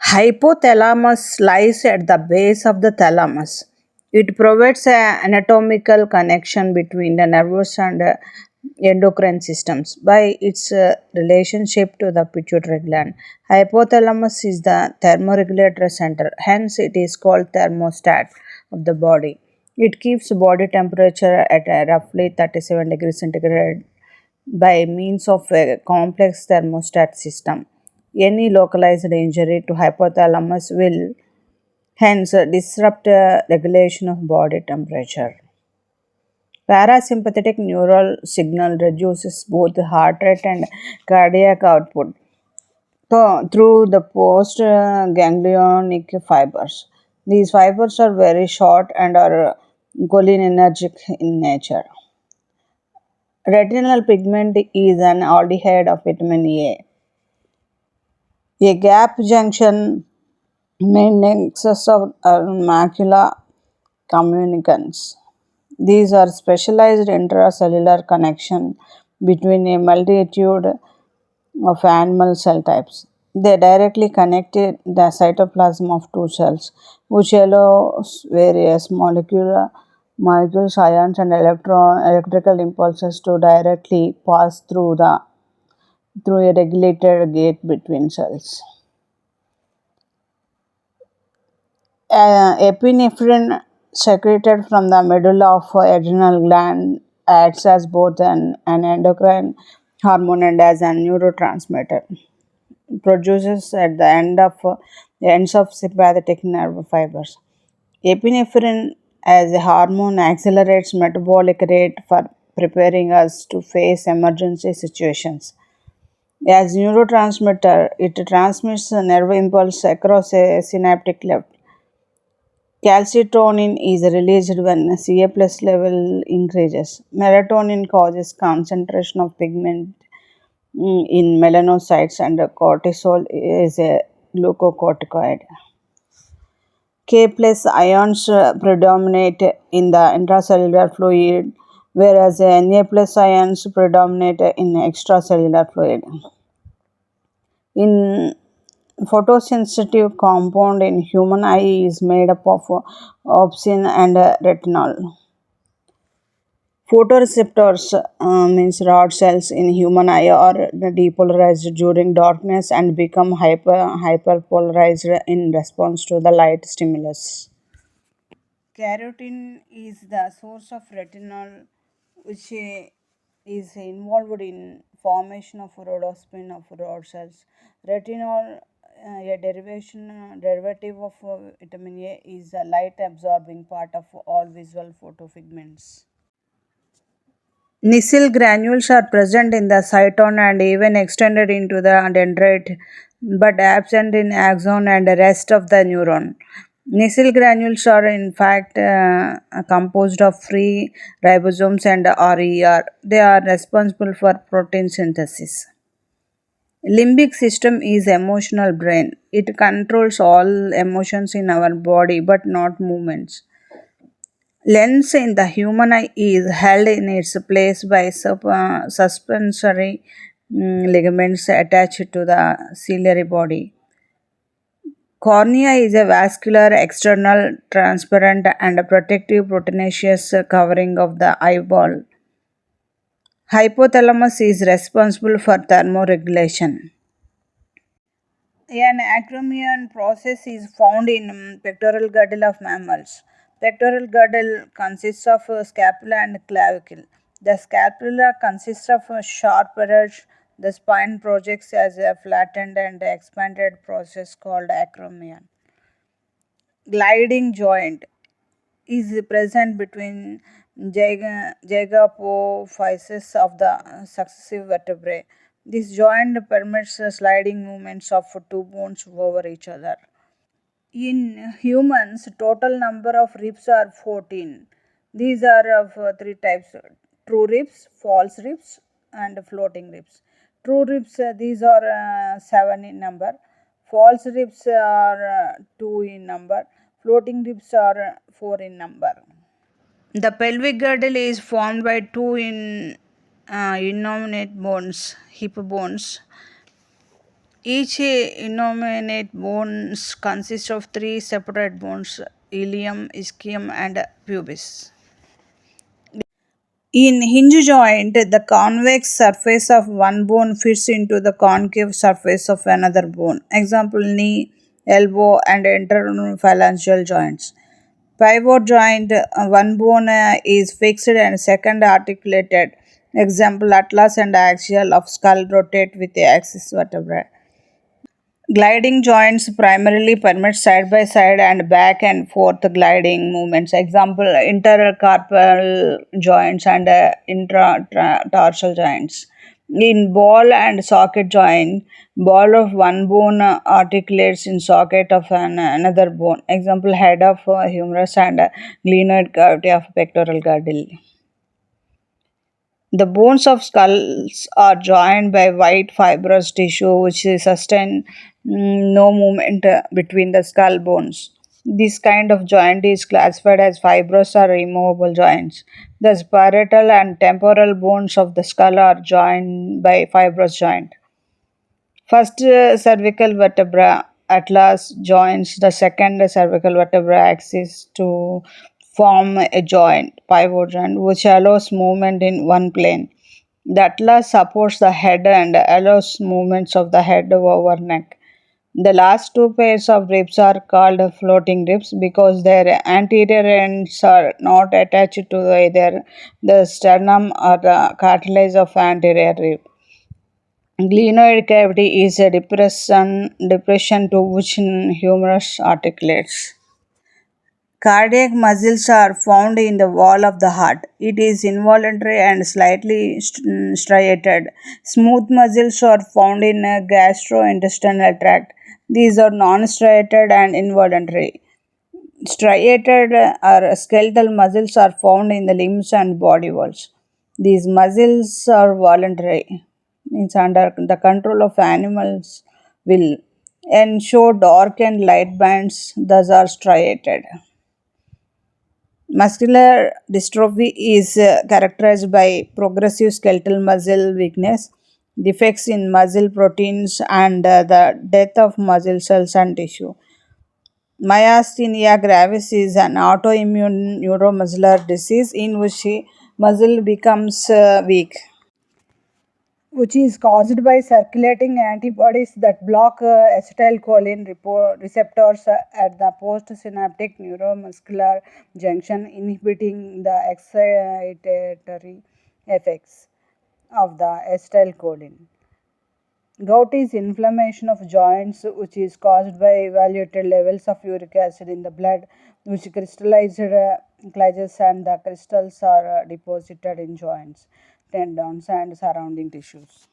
Hypothalamus lies at the base of the thalamus. It provides an anatomical connection between the nervous and endocrine systems by its relationship to the pituitary gland. Hypothalamus is the thermoregulatory center, hence, it is called thermostat of the body. It keeps body temperature at roughly 37 degrees centigrade by means of a complex thermostat system. Any localized injury to hypothalamus will hence disrupt regulation of body temperature. Parasympathetic neural signal reduces both heart rate and cardiac output through the post ganglionic fibers. These fibers are very short and are cholinergic in nature. Retinal pigment is an aldehyde of vitamin A. A gap junction main nexus of macula communicans. These are specialized intracellular connection between a multitude of animal cell types. They directly connect the cytoplasm of two cells, which allows various molecules, ions, and electrical impulses to directly pass through a regulated gate between cells. Epinephrine secreted from the medulla of adrenal gland acts as both an endocrine hormone and as a neurotransmitter. It produces at the ends of sympathetic nerve fibers. Epinephrine as a hormone accelerates metabolic rate for preparing us to face emergency situations. As neurotransmitter, it transmits a nerve impulse across a synaptic cleft. Calcitonin is released when Ca plus level increases. Melatonin causes concentration of pigment in melanocytes, and cortisol is a glucocorticoid. K plus ions predominate in the intracellular fluid, whereas Na plus ions predominate in extracellular fluid. In photosensitive compound in human eye is made up of opsin and retinol. Photoreceptors means rod cells in human eye are depolarized during darkness and become hyperpolarized in response to the light stimulus. Carotene is the source of retinol, which is involved in formation of rhodopsin of rod cells. Retinol, a derivative of vitamin A, is a light absorbing part of all visual photopigments. Nisyl granules are present in the cyton and even extended into the dendrite, but absent in axon and the rest of the neuron. Nisyl granules are in fact composed of free ribosomes and RER. They are responsible for protein synthesis. Limbic system is emotional brain. It controls all emotions in our body but not movements. Lens in the human eye is held in its place by suspensory ligaments attached to the ciliary body. Cornea is a vascular, external, transparent, and protective proteinaceous covering of the eyeball. Hypothalamus is responsible for thermoregulation. An acromion process is found in pectoral girdle of mammals. Pectoral girdle consists of scapula and clavicle. The scapula consists of a sharp edge. The spine projects as a flattened and expanded process called acromion. Gliding joint is present between zygapophyses of the successive vertebrae. This joint permits the sliding movements of two bones over each other. In humans, total number of ribs are 14. These are of three types: true ribs, false ribs, and floating ribs. True ribs, these are seven in number. False ribs are two in number. Floating ribs are four in number. The pelvic girdle is formed by two innominate bones, hip bones. Each innominate bones consists of three separate bones: ilium, ischium, and pubis. In hinge joint, the convex surface of one bone fits into the concave surface of another bone. Example: knee, elbow, and interphalangeal joints. Pivot joint, one bone is fixed and second articulated. Example: atlas and axial of skull rotate with the axis vertebrae. Gliding joints primarily permit side by side and back and forth gliding movements. Example: intercarpal joints and intratarsal joints. In ball and socket joint, ball of one bone articulates in socket of another bone. Example: head of humerus and glenoid cavity of pectoral girdle. The bones of skulls are joined by white fibrous tissue which sustain no movement between the skull bones. This kind of joint is classified as fibrous or immovable joints. The parietal and temporal bones of the skull are joined by fibrous joint. First cervical vertebra atlas joins the second cervical vertebra axis to form a joint, pivot joint, which allows movement in one plane. The atlas supports the head and allows movements of the head over neck. The last two pairs of ribs are called floating ribs because their anterior ends are not attached to either the sternum or the cartilage of anterior rib. Glenoid cavity is a depression to which humerus articulates. Cardiac muscles are found in the wall of the heart. It is involuntary and slightly striated. Smooth muscles are found in a gastrointestinal tract. These are non-striated and involuntary. Striated or skeletal muscles are found in the limbs and body walls. These muscles are voluntary, means under the control of animals' will, and show dark and light bands, thus are striated. Muscular dystrophy is characterized by progressive skeletal muscle weakness, defects in muscle proteins, and the death of muscle cells and tissue. Myasthenia gravis is an autoimmune neuromuscular disease in which muscle becomes weak, which is caused by circulating antibodies that block acetylcholine receptors at the postsynaptic neuromuscular junction, inhibiting the excitatory effects of the acetylcholine. Gout is inflammation of joints which is caused by elevated levels of uric acid in the blood, which crystallizes and the crystals are deposited in joints, tendons, and surrounding tissues.